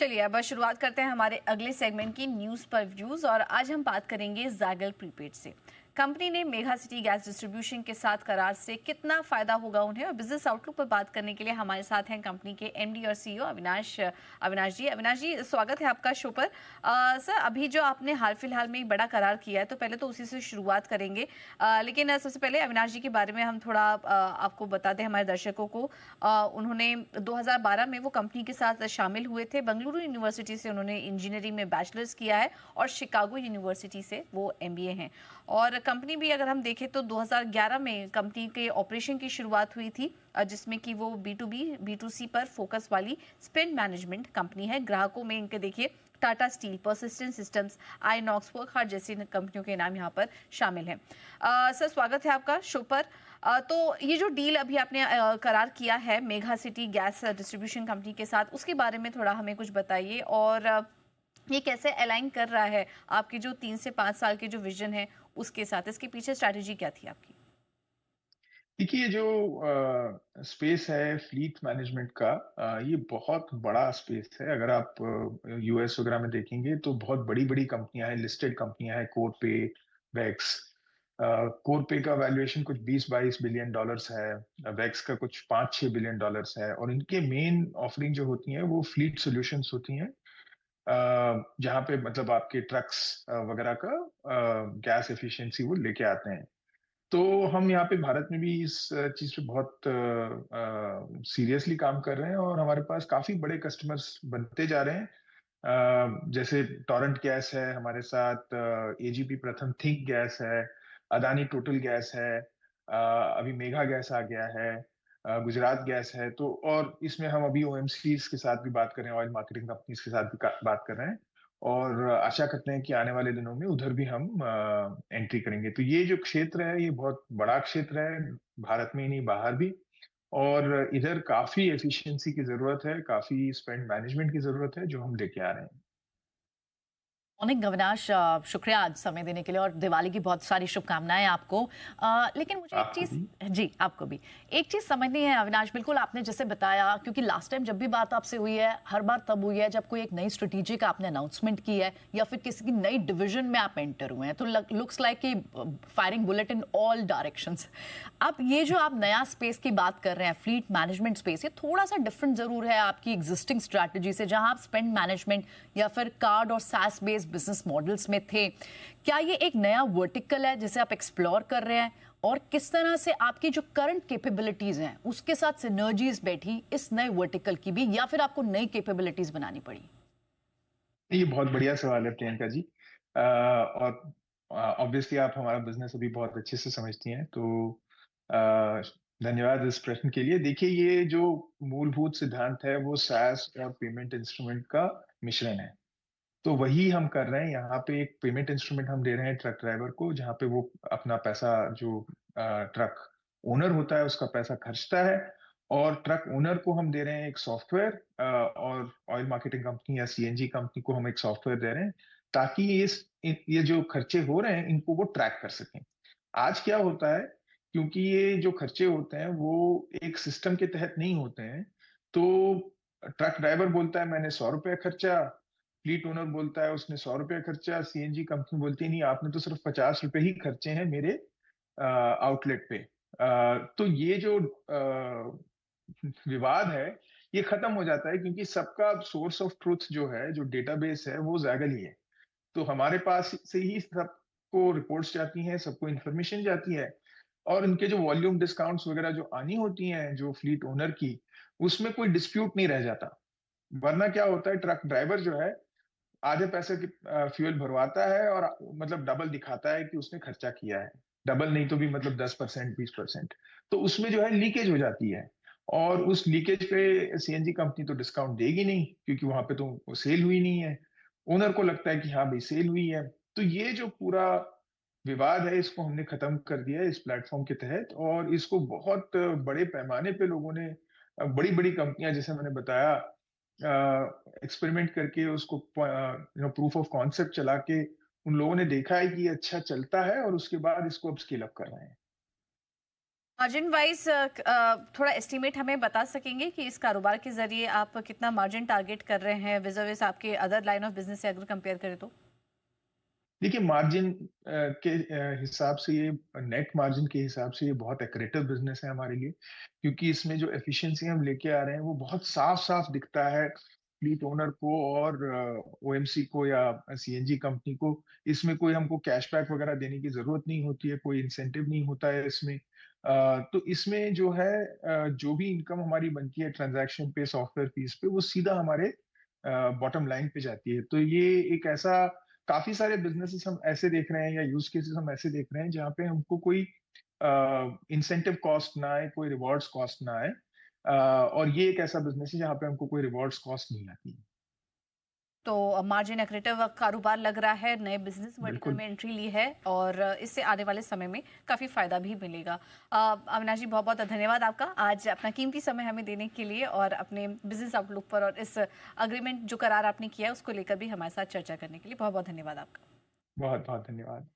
चलिए अब शुरुआत करते हैं हमारे अगले सेगमेंट की न्यूज़ पर व्यूज़। और आज हम बात करेंगे ज़ैगल प्रीपेड से। कंपनी ने मेगा सिटी गैस डिस्ट्रीब्यूशन के साथ करार से कितना फ़ायदा होगा उन्हें, और बिजनेस आउटलुक पर बात करने के लिए हमारे साथ हैं कंपनी के एमडी और सीईओ अविनाश जी, स्वागत है आपका शो पर। सर, अभी जो आपने हाल फिलहाल में एक बड़ा करार किया है, तो पहले तो उसी से शुरुआत करेंगे। लेकिन सबसे पहले अविनाश जी के बारे में हम थोड़ा आपको बता दें हमारे दर्शकों को। उन्होंने 2012 में वो कंपनी के साथ शामिल हुए थे। बेंगलुरु यूनिवर्सिटी से उन्होंने इंजीनियरिंग में बैचलर्स किया है और शिकागो यूनिवर्सिटी से वो एमबीए हैं। और कंपनी भी अगर हम देखें तो 2011 में कंपनी के ऑपरेशन की शुरुआत हुई थी, जिसमें कि वो B2B B2C पर फोकस वाली स्पेंड मैनेजमेंट कंपनी है। ग्राहकों में इनके देखिए टाटा स्टील, परसिस्टेंट सिस्टम्स, आईनॉक्स, वर्कहार्ट जैसी कंपनियों के नाम यहाँ पर शामिल हैं। सर, स्वागत है आपका शो पर। तो ये जो डील अभी आपने करार किया है mega city gas distribution company के साथ, उसके बारे में थोड़ा हमें कुछ बताइए। और ये कैसे अलाइन कर रहा है आपके जो 3 से 5 साल के जो विजन है उसके साथ? इसके पीछे स्ट्रैटेजी क्या थी आपकी? देखिए, जो स्पेस है फ्लीट मैनेजमेंट का, ये बहुत बड़ा स्पेस है। अगर आप यूएस वगैरह में देखेंगे तो बहुत बड़ी बड़ी कंपनियां हैं, लिस्टेड कंपनियां हैं, कोरपे, वेक्स। कोरपे का वैल्यूएशन कुछ 20-22 बिलियन डॉलर्स है, वेक्स का कुछ 5-6 बिलियन डॉलर्स है, और इनके मेन ऑफरिंग जो होती हैं वो फ्लीट सॉल्यूशंस होती हैं। जहाँ पे मतलब आपके ट्रक्स वगैरह का गैस एफिशिएंसी वो लेके आते हैं। तो हम यहाँ पे भारत में भी इस चीज पे बहुत सीरियसली काम कर रहे हैं, और हमारे पास काफी बड़े कस्टमर्स बनते जा रहे हैं। जैसे टोरेंट गैस है हमारे साथ, एजीपी प्रथम थिंक गैस है, अदानी टोटल गैस है, अभी मेगा गैस आ गया है, गुजरात गैस है। तो और इसमें हम अभी ओएमसीज के साथ भी बात कर रहे हैं, ऑयल मार्केटिंग कंपनीज के साथ भी बात कर रहे हैं, और आशा करते हैं कि आने वाले दिनों में उधर भी हम एंट्री करेंगे। तो ये जो क्षेत्र है ये बहुत बड़ा क्षेत्र है, भारत में ही नहीं बाहर भी। और इधर काफी एफिशिएंसी की जरूरत है, काफी स्पेंड मैनेजमेंट की जरूरत है, जो हम लेके आ रहे हैं। मॉर्निंग अविनाश, शुक्रिया आज समय देने के लिए, और दिवाली की बहुत सारी शुभकामनाएं आपको। लेकिन मुझे एक आपको चीज, भी। जी आपको भी एक चीज समझनी है अविनाश। बिल्कुल आपने जैसे बताया, क्योंकि लास्ट टाइम जब भी बात आपसे हुई है हर बार तब हुई है जब कोई एक नई स्ट्रेटेजिक आपने अनाउंसमेंट की है या फिर किसी की नई डिवीजन में आप एंटर हुए हैं, तो लुक्स लाइक कि firing bullet in all directions. अब ये जो आप नया स्पेस की बात कर रहे हैं, फ्लीट मैनेजमेंट स्पेस, ये थोड़ा सा डिफरेंट जरूर है आपकी एग्जिस्टिंग स्ट्रैटेजी से, जहां आप स्पेंड मैनेजमेंट या फिर कार्ड और सैस बेस्ड बिजनेस मॉडल्स में थे। क्या ये एक नया वर्टिकल है जिसे आप एक्सप्लोर कर रहे हैं, और किस तरह से आपकी जो करंट कैपेबिलिटीज हैं उसके साथ सिनर्जीज बैठी इस नए वर्टिकल की भी, या फिर आपको नई कैपेबिलिटीज बनानी पड़ी? ये बहुत बढ़िया सवाल है प्रियंका जी। और ऑब्वियसली आप हमारा बिजनेस अभी बहुत अच्छे से समझती हैं, तो अ, धन्यवाद इस प्रश्न के लिए। देखिए, ये जो मूलभूत सिद्धांत है वो सैस और पेमेंट इंस्ट्रूमेंट का मिश्रण है। तो वही हम कर रहे हैं। यहाँ पे एक पेमेंट इंस्ट्रूमेंट हम दे रहे हैं ट्रक ड्राइवर को, जहाँ पे वो अपना पैसा, जो ट्रक ओनर होता है उसका पैसा खर्चता है, और ट्रक ओनर को हम दे रहे हैं एक सॉफ्टवेयर, और ऑयल मार्केटिंग कंपनी या सीएनजी कंपनी को हम एक सॉफ्टवेयर दे रहे हैं, ताकि ये जो खर्चे हो रहे हैं इनको वो ट्रैक कर सकें। आज क्या होता है, क्योंकि ये जो खर्चे होते हैं वो एक सिस्टम के तहत नहीं होते हैं, तो ट्रक ड्राइवर बोलता है मैंने 100 रुपया खर्चा, फ्लीट ओनर बोलता है उसने 100 रुपया खर्चा, सीएनजी कंपनी बोलती है नहीं आपने तो सिर्फ 50 रुपए ही खर्चे हैं मेरे आउटलेट पे। तो ये जो विवाद है ये खत्म हो जाता है, क्योंकि सबका सोर्स ऑफ ट्रुथ जो है, जो डेटाबेस है, वो जैगल ही है। तो हमारे पास से ही सबको रिपोर्ट्स जाती हैं, सबको इंफॉर्मेशन जाती है, और उनके जो वॉल्यूम डिस्काउंट्स वगैरह जो आनी होती हैं जो फ्लीट ओनर की, उसमें कोई डिस्प्यूट नहीं रह जाता। वरना क्या होता है, ट्रक ड्राइवर जो है आधे पैसे की फ्यूल भरवाता है, और मतलब डबल दिखाता है कि उसने खर्चा किया है, डबल नहीं तो भी मतलब 10%, 20%। तो उसमें जो है लीकेज हो जाती है, और उस लीकेज पे सीएनजी कंपनी तो डिस्काउंट देगी नहीं, क्योंकि वहां पे तो सेल हुई नहीं है। ओनर को लगता है कि हाँ भाई सेल हुई है। तो ये जो पूरा विवाद है इसको हमने खत्म कर दिया है इस प्लेटफॉर्म के तहत, और इसको बहुत बड़े पैमाने पे लोगों ने, बड़ी बड़ी कंपनियां जैसे मैंने बताया, एक्सपेरिमेंट करके उसको प्रूफ ऑफ कॉन्सेप्ट चला के उन लोगों ने देखा है कि ये अच्छा चलता है, और उसके बाद इसको अब स्केल अप कर रहे हैं। मार्जिन वाइज थोड़ा एस्टिमेट हमें बता सकेंगे कि इस कारोबार के जरिए आप कितना मार्जिन टारगेट कर रहे हैं विज़ आपके अदर लाइन ऑफ बिजनेस से अगर कंपेयर करें तो? देखिए मार्जिन के हिसाब से ये नेट मार्जिन के हिसाब से ये बहुत एक्रेटिव बिजनेस है हमारे लिए, क्योंकि इसमें जो एफिशिएंसी हम लेके आ रहे हैं वो बहुत साफ-साफ दिखता है फ्लीट ओनर को और ओएमसी को या सीएनजी कंपनी को। इसमें कोई हमको कैशबैक वगैरह देने की ज़रूरत नहीं होती है, कोई इंसेंटिव नहीं होता है इसमें। तो इसमें जो है जो भी इनकम हमारी बनती है ट्रांज़ैक्शन पे, सॉफ्टवेयर फीस पे, वो सीधा हमारे बॉटम लाइन पे जाती है। तो ये एक ऐसा काफ़ी सारे बिज़नेसेस हम ऐसे देख रहे हैं या यूज़ केसेस हम ऐसे देख रहे हैं जहाँ पे हमको कोई इंसेंटिव कॉस्ट ना आए, कोई रिवॉर्ड्स कॉस्ट ना आए। और ये एक ऐसा बिज़नेस है जहाँ पे हमको कोई रिवॉर्ड्स कॉस्ट नहीं आती है। तो मार्जिन एक्रेटिव कारोबार लग रहा है, नए बिजनेस वर्टिकल बिल्कुल, में एंट्री ली है और इससे आने वाले समय में काफ़ी फ़ायदा भी मिलेगा। अविनाश जी, बहुत-बहुत धन्यवाद आपका आज अपना कीमती समय हमें देने के लिए और अपने बिजनेस आउटलुक पर और इस एग्रीमेंट जो करार आपने किया है उसको लेकर भी हमारे साथ चर्चा करने के लिए बहुत-बहुत धन्यवाद आपका। बहुत-बहुत धन्यवाद।